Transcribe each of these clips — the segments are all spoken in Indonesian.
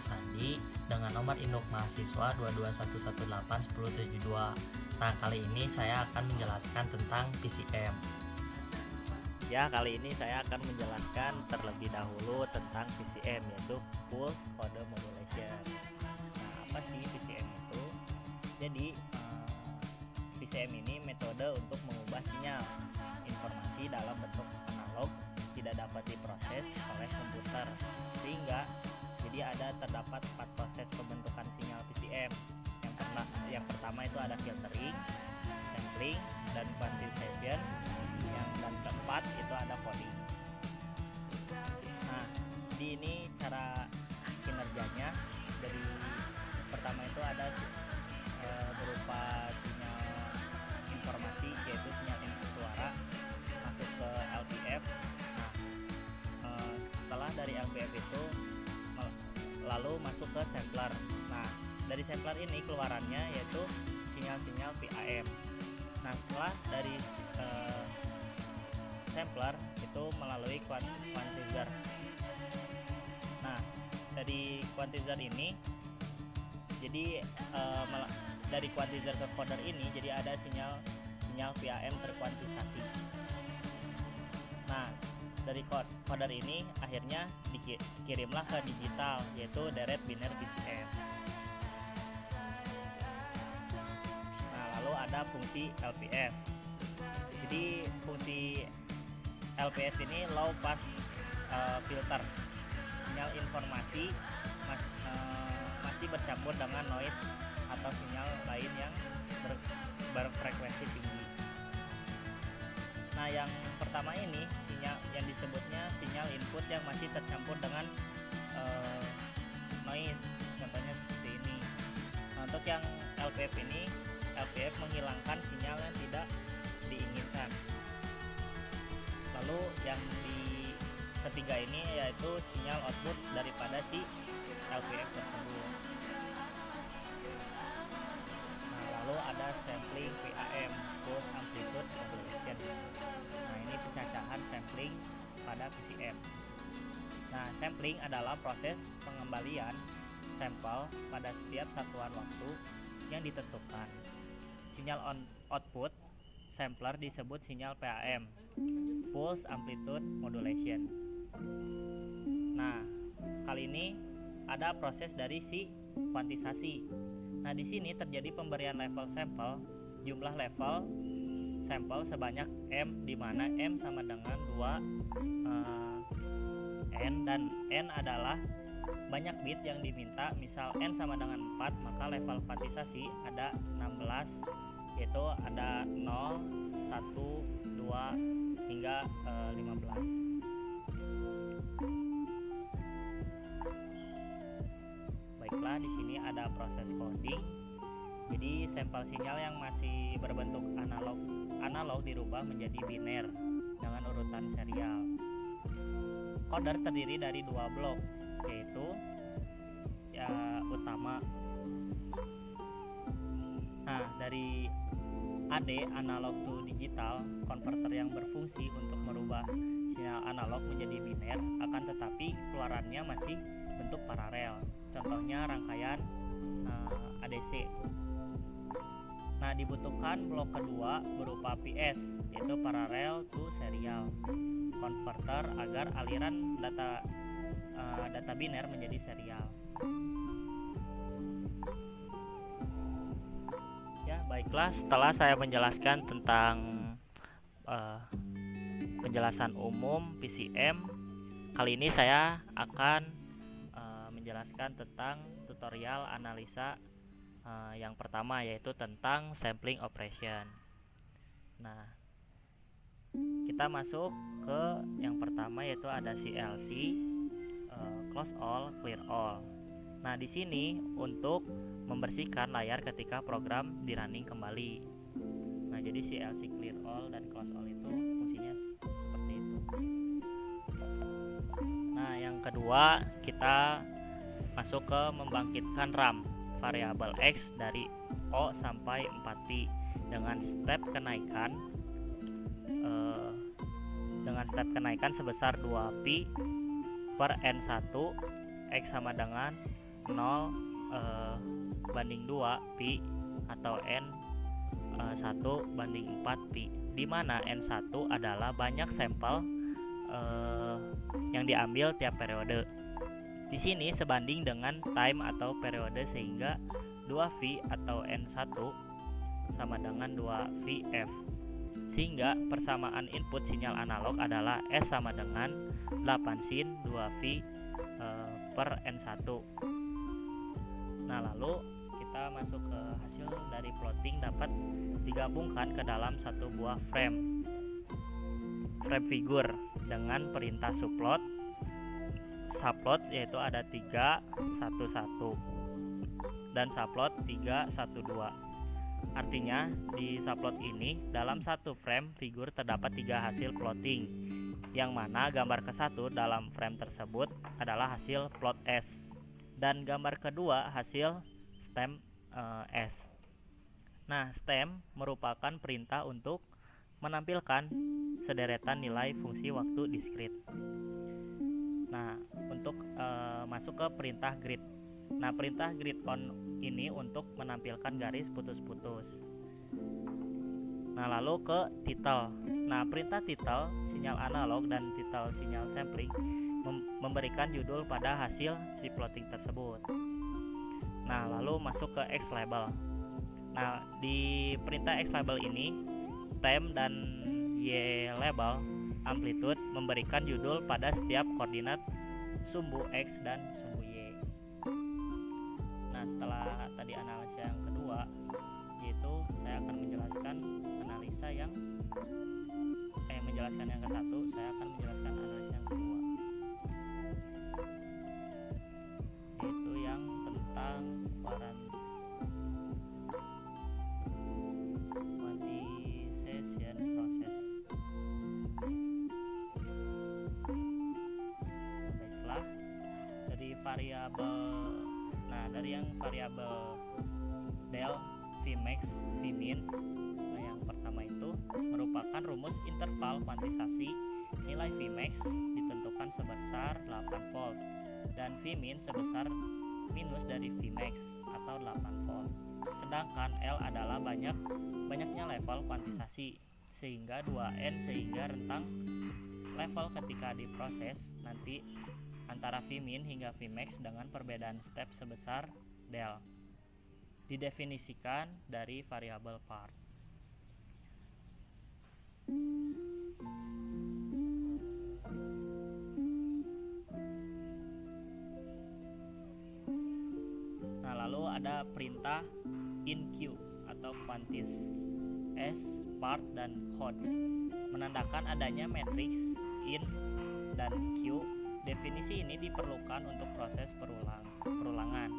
Sandi dengan nomor induk mahasiswa 221181072. Nah, kali ini saya akan menjelaskan tentang PCM. Ya, kali ini saya akan menjelaskan terlebih dahulu tentang PCM, yaitu Pulse Code Modulation. Nah, apa sih PCM itu? Jadi, PCM ini metode untuk mengubah sinyal informasi dalam bentuk analog tidak dapat diproses oleh komputer, sehingga terdapat 4 proses pembentukan sinyal PCM. Yang pertama itu ada filtering, sampling, dan quantization. Dan keempat itu ada coding. Nah, di ini cara kinerjanya. Jadi pertama itu ada berupa sinyal informasi, yaitu sinyal input suara masuk ke LPF. Nah, setelah dari LPF itu lalu masuk ke sampler. Nah, dari sampler ini keluarannya yaitu sinyal-sinyal PAM. Nah, setelah dari sampler itu melalui quantizer. Nah, dari quantizer ini jadi dari quantizer ke coder ini jadi ada sinyal PAM terkuantisasi. Nah, dari coder ini akhirnya dikirimlah ke digital, yaitu direct binary PCM. Nah, lalu ada fungsi LPF. Jadi fungsi LPF ini low pass filter. Sinyal informasi masih bercampur dengan noise atau sinyal lain yang berfrekuensi tinggi. Nah, yang pertama ini sinyal yang disebutnya sinyal input yang masih tercampur dengan noise, contohnya seperti ini. Nah, untuk yang LPF ini, LPF menghilangkan sinyal yang tidak diinginkan. Lalu yang di ketiga ini yaitu sinyal output daripada si LPF tersebut. Nah, lalu ada sampling PAM, Pulse Amplitude Modulation. Nah, ini pencacahan sampling pada PCM. Nah, sampling adalah proses pengembalian sampel pada setiap satuan waktu yang ditentukan. Sinyal output sampler disebut sinyal PAM, Pulse Amplitude Modulation. Nah, kali ini ada proses dari si kuantisasi. Nah, di sini terjadi pemberian level sampel, jumlah level sampel sebanyak M, di mana M sama dengan 2 N, dan N adalah banyak bit yang diminta. Misal N sama dengan 4, maka level kuantisasi ada 16, yaitu ada 0, 1, 2 hingga 15. Baiklah, di sini ada proses coding. Jadi sampel sinyal yang masih berbentuk analog dirubah menjadi biner dengan urutan serial. Coder terdiri dari 2 blok, yaitu utama. Nah, dari AD, analog to digital, konverter yang berfungsi untuk merubah sinyal analog menjadi biner, akan tetapi keluarannya masih bentuk paralel. Contohnya rangkaian ADC. Nah, dibutuhkan blok kedua berupa PS, yaitu parallel to serial converter, agar aliran data biner menjadi serial. Ya, baiklah, setelah saya menjelaskan tentang penjelasan umum PCM, kali ini saya akan menjelaskan tentang tutorial analisa yang pertama, yaitu tentang sampling operation. Nah, kita masuk ke yang pertama, yaitu ada CLC, close all, clear all. Nah, di sini untuk membersihkan layar ketika program di-running kembali. Nah, jadi CLC, clear all, dan close all itu fungsinya seperti itu. Nah, yang kedua kita masuk ke membangkitkan RAM variabel X dari O sampai 4pi dengan step kenaikan sebesar 2pi per N1, X sama dengan 0 banding 2 pi atau n 1 banding 4 pi, di mana n1 adalah banyak sampel yang diambil tiap periode. Di sini sebanding dengan time atau periode, sehingga 2V atau N1 sama dengan 2VF. Sehingga persamaan input sinyal analog adalah S sama dengan 8 sin 2V per N1. Nah, lalu kita masuk ke hasil dari plotting dapat digabungkan ke dalam satu buah frame figur dengan perintah subplot, subplot yaitu ada 3, 1, 1 dan subplot 3, 1, 2. Artinya di subplot ini dalam satu frame figur terdapat 3 hasil plotting, yang mana gambar ke-1 dalam frame tersebut adalah hasil plot S dan gambar kedua hasil stem S. Nah, stem merupakan perintah untuk menampilkan sederetan nilai fungsi waktu diskrit. Nah, untuk masuk ke perintah grid. Nah, perintah grid on ini untuk menampilkan garis putus-putus. Nah, lalu ke title. Nah, perintah title sinyal analog dan title sinyal sampling memberikan judul pada hasil si plotting tersebut. Nah, lalu masuk ke X label. Nah, di perintah X label ini time dan Y label amplitude memberikan judul pada setiap koordinat sumbu X dan sumbu Y. Nah, setelah tadi analisa yang kedua, yaitu saya akan menjelaskan analisa yang menjelaskan yang ke-1, saya akan menjelaskan analisa yang kedua, yaitu yang tentang quantization process. Baiklah, dari variabel, dari yang variabel del, Vmax, Vmin, yang pertama itu merupakan rumus interval kuantisasi. Nilai Vmax ditentukan sebesar 8 volt dan Vmin sebesar minus dari Vmax atau 8 volt. Sedangkan L adalah banyaknya level kuantisasi, sehingga 2N, sehingga rentang level ketika diproses nanti antara Vmin hingga Vmax dengan perbedaan step sebesar del. Didefinisikan dari variabel part. Nah, lalu ada perintah InQ atau quantis, S, part, dan code menandakan adanya matriks in dan Q. Definisi ini diperlukan untuk proses perulangan.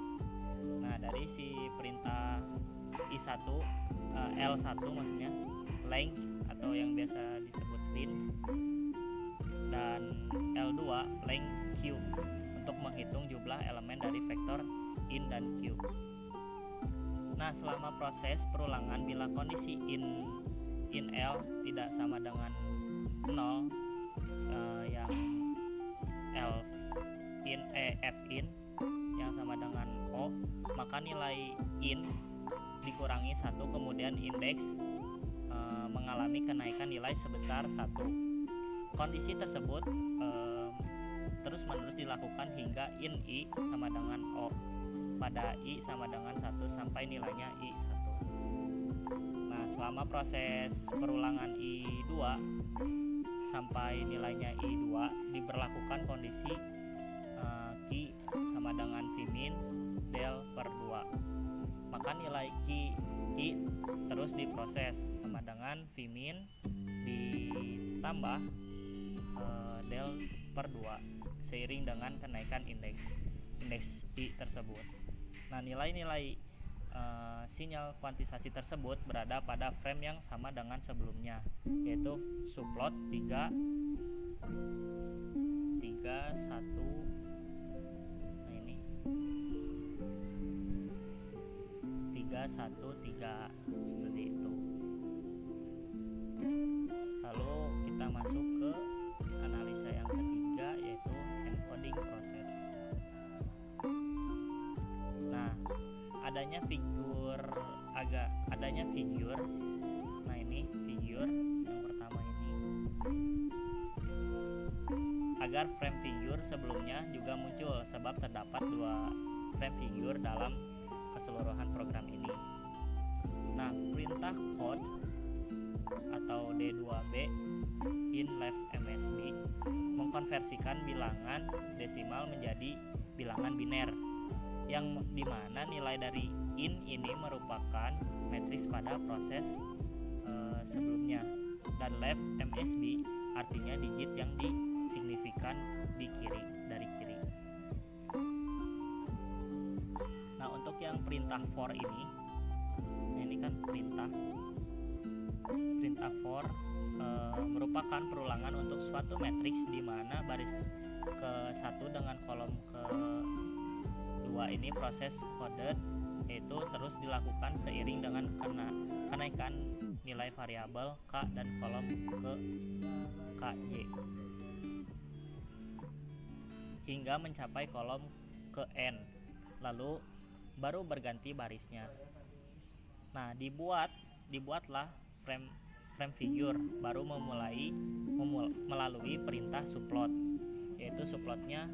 Nah, dari si perintah I1, L1 maksudnya, length atau yang biasa disebut lin, dan L2 length Q untuk menghitung jumlah elemen dari vektor in dan Q. Nah, selama proses perulangan, bila kondisi in L tidak sama dengan 0, yang L in F in yang sama dengan O, maka nilai in dikurangi 1, kemudian indeks mengalami kenaikan nilai sebesar 1. Kondisi tersebut terus-menerus dilakukan hingga in I sama dengan O pada I sama dengan 1 sampai nilainya I1. Nah, selama proses perulangan I2 sampai nilainya I2 diberlakukan kondisi Q sama dengan Vmin del per 2. Maka nilai Q I terus diproses sama dengan Vmin ditambah del per 2 seiring dengan kenaikan indeks I tersebut. Nah, nilai-nilai sinyal kuantisasi tersebut berada pada frame yang sama dengan sebelumnya, yaitu subplot 3, 1, nah ini 3, 1, 3 seperti itu. Lalu kita masuk ke analisa yang ketiga, yaitu encoding proses. adanya figure. Nah, ini figure yang pertama ini. Agar frame figure sebelumnya juga muncul sebab terdapat 2 frame figure dalam keseluruhan program ini. Nah, perintah code atau D2B in left MSB mengkonversikan bilangan desimal menjadi bilangan biner, yang dimana nilai dari in ini merupakan matriks pada proses sebelumnya, dan left MSB artinya digit yang disignifikan di kiri, dari kiri. Nah, untuk yang perintah for ini, kan perintah for merupakan perulangan untuk suatu matriks di mana baris ke-1 dengan kolom ke-2 ini proses coded, yaitu terus dilakukan seiring dengan kenaikan nilai variabel K dan kolom ke KY hingga mencapai kolom ke N, lalu baru berganti barisnya. Nah, dibuatlah frame figure baru melalui perintah subplot, yaitu subplotnya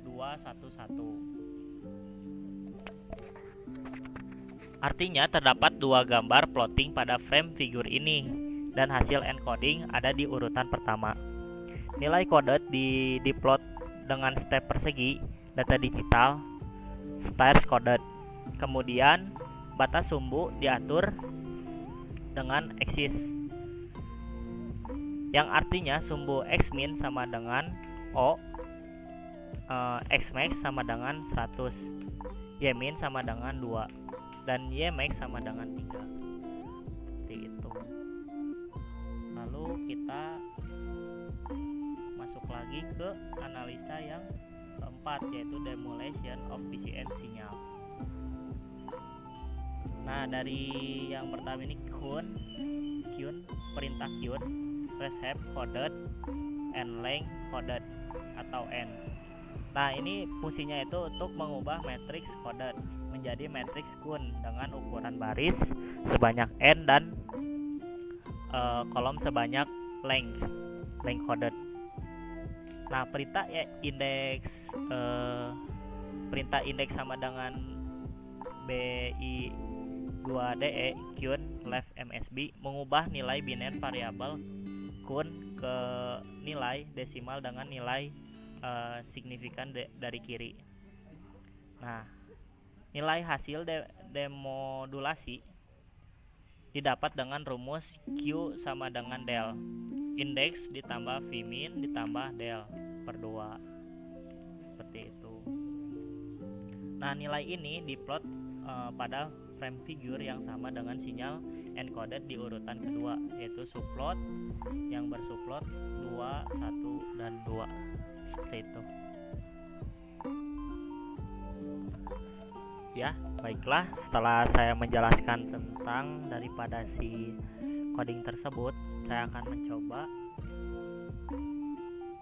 211. Artinya terdapat 2 gambar plotting pada frame figure ini, dan hasil encoding ada di urutan pertama. Nilai coded diplot dengan step persegi, data digital, stars coded. Kemudian batas sumbu diatur dengan axis, yang artinya sumbu x-min sama dengan O, x-max sama dengan 100, y-min sama dengan 2, dan y-max sama dengan 3. Seperti itu. Lalu kita masuk lagi ke analisa yang keempat, yaitu demolition of PCM sinyal. Nah, dari yang pertama ini Qn, perintah Qn, receive coded, and length coded atau N. Nah, ini fungsinya itu untuk mengubah matriks coded menjadi matriks Qn dengan ukuran baris sebanyak N dan kolom sebanyak length coded. Nah, perintah indeks sama dengan BI 2DE Qn left MSB mengubah nilai biner variabel Qn ke nilai desimal dengan nilai signifikan dari kiri. Nah, nilai hasil demodulasi didapat dengan rumus Q sama dengan del, indeks ditambah Vmin ditambah del per 2, seperti itu. Nah, nilai ini diplot pada frame figure yang sama dengan sinyal encoded di urutan kedua, yaitu subplot yang bersubplot 2, 1, dan 2, seperti itu. Ya, baiklah, setelah saya menjelaskan tentang daripada si coding tersebut, saya akan mencoba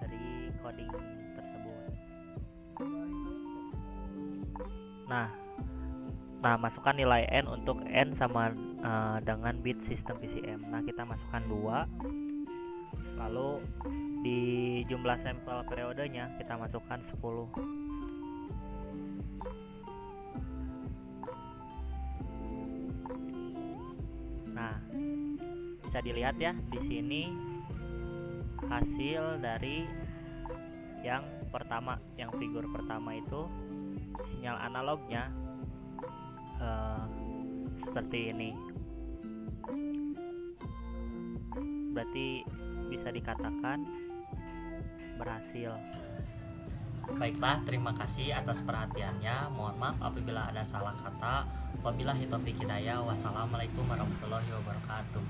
dari coding tersebut. Nah, masukkan nilai N untuk N sama dengan bit sistem PCM. Nah, kita masukkan 2. Lalu di jumlah sampel periodenya kita masukkan 10. Nah, bisa dilihat ya di sini hasil dari yang pertama, yang figur pertama itu sinyal analognya seperti ini. Berarti bisa dikatakan berhasil. Baiklah, terima kasih atas perhatiannya. Mohon maaf apabila ada salah kata. Wabillahi taufiq hidayah. Wassalamualaikum warahmatullahi wabarakatuh.